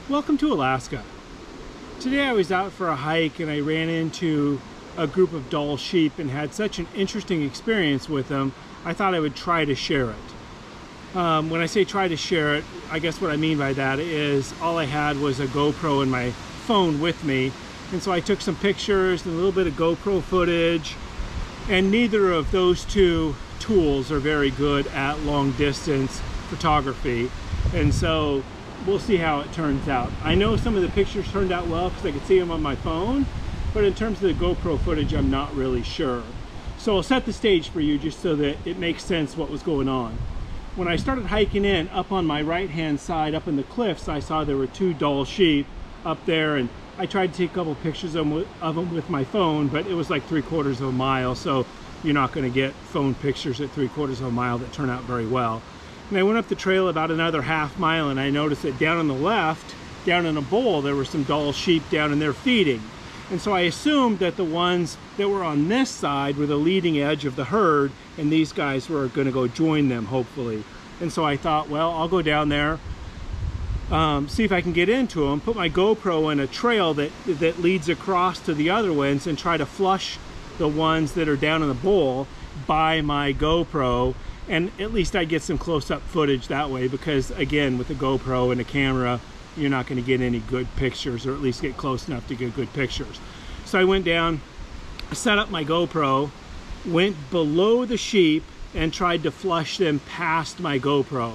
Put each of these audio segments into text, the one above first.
Welcome to Alaska. Today I was out for a hike and I ran into a group of Dall sheep and had such an interesting experience with them, I thought I would try to share it. When I say try to share it, I guess what I mean by that is all I had was a GoPro and my phone with me, and so I took some pictures and a little bit of GoPro footage, and neither of those two tools are very good at long distance photography, and so we'll see how it turns out. I know some of the pictures turned out well because I could see them on my phone, but in terms of the GoPro footage, I'm not really sure. So I'll set the stage for you just so that it makes sense what was going on. When I started hiking in, up on my right-hand side, up in the cliffs, I saw there were two Dall sheep up there, and I tried to take a couple pictures of them with my phone, but it was like 3/4 of a mile, so you're not going to get phone pictures at 3/4 of a mile that turn out very well. And I went up the trail about another half mile, and I noticed that down on the left, down in a bowl, there were some Dall sheep down in there feeding. And so I assumed that the ones that were on this side were the leading edge of the herd, and these guys were going to go join them, hopefully. And so I thought, well, I'll go down there, see if I can get into them, put my GoPro in a trail that leads across to the other ones, and try to flush the ones that are down in the bowl by my GoPro, and at least I get some close-up footage that way, because again, with the GoPro and a camera, you're not going to get any good pictures, or at least get close enough to get good pictures. So I went down, set up my GoPro, went below the sheep, and tried to flush them past my GoPro.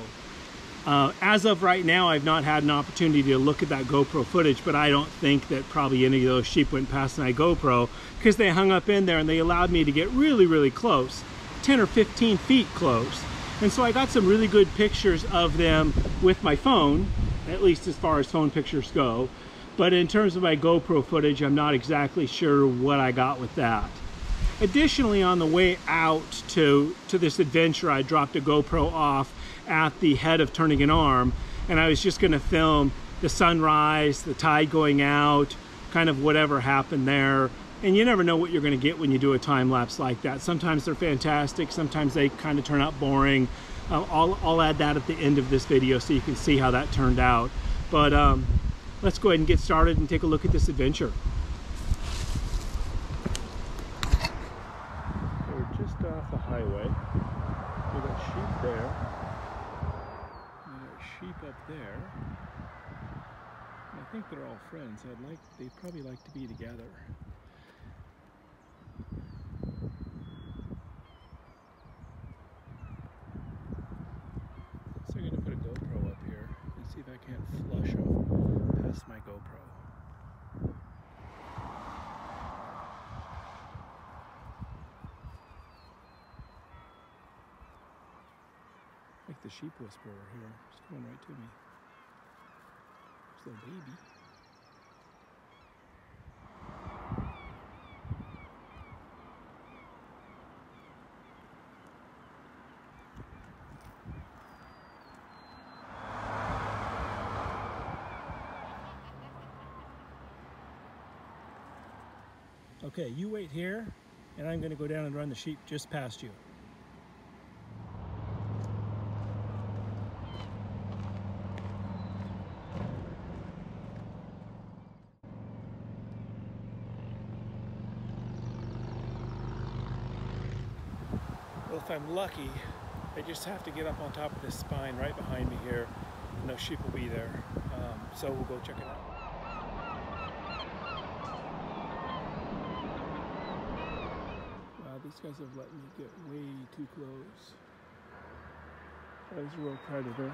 As of right now, I've not had an opportunity to look at that GoPro footage, but I don't think that probably any of those sheep went past my GoPro, because they hung up in there and they allowed me to get really, really close, 10 or 15 feet close. And so I got some really good pictures of them with my phone, at least as far as phone pictures go. But in terms of my GoPro footage, I'm not exactly sure what I got with that. Additionally, on the way out to this adventure, I dropped a GoPro off at the head of Turning an Arm, and I was just going to film the sunrise, the tide going out, kind of whatever happened there. And you never know what you're going to get when you do a time lapse like that. Sometimes they're fantastic, sometimes they kind of turn out boring. I'll add that at the end of this video so you can see how that turned out. But let's go ahead and get started and take a look at this adventure. We're just off the highway. We've got sheep there. We've got sheep up there. And I think they're all friends. They'd probably like to be together. So I'm going to put a GoPro up here and see if I can't flush them past my GoPro. Like the sheep whisperer here, it's coming right to me. There's a little baby. Okay, you wait here, and I'm going to go down and run the sheep just past you. Well, if I'm lucky, I just have to get up on top of this spine right behind me here, and those sheep will be there. So we'll go check it out. These guys have let me get way too close. That was a real predator.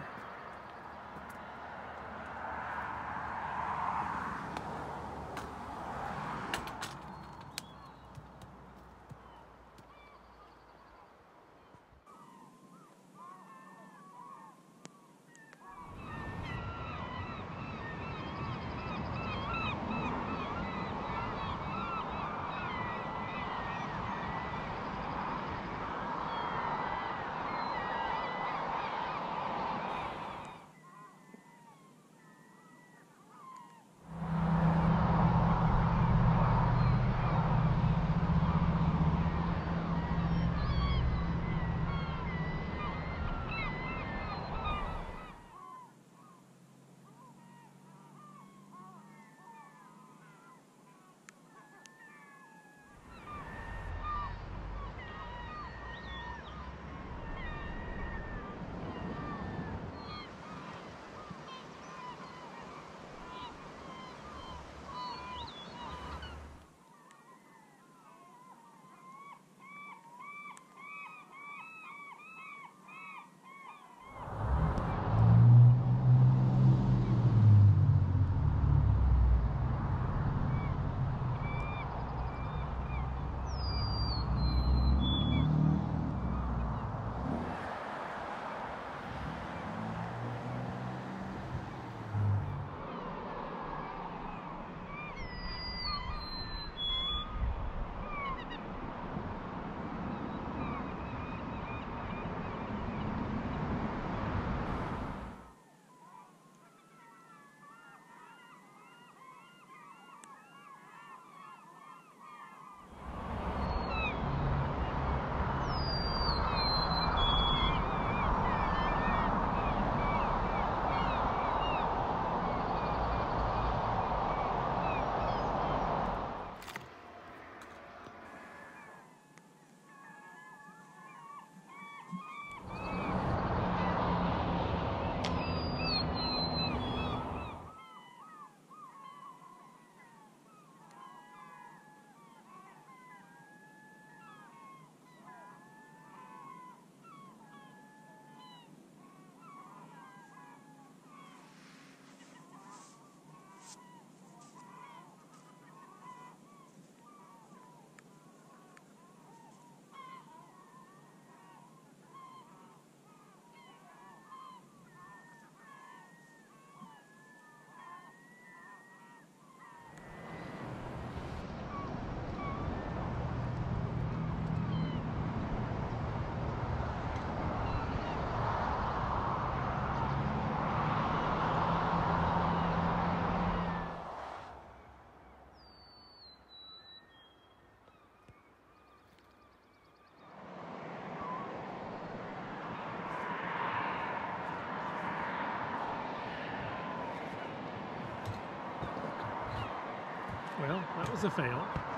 Well, that was a fail.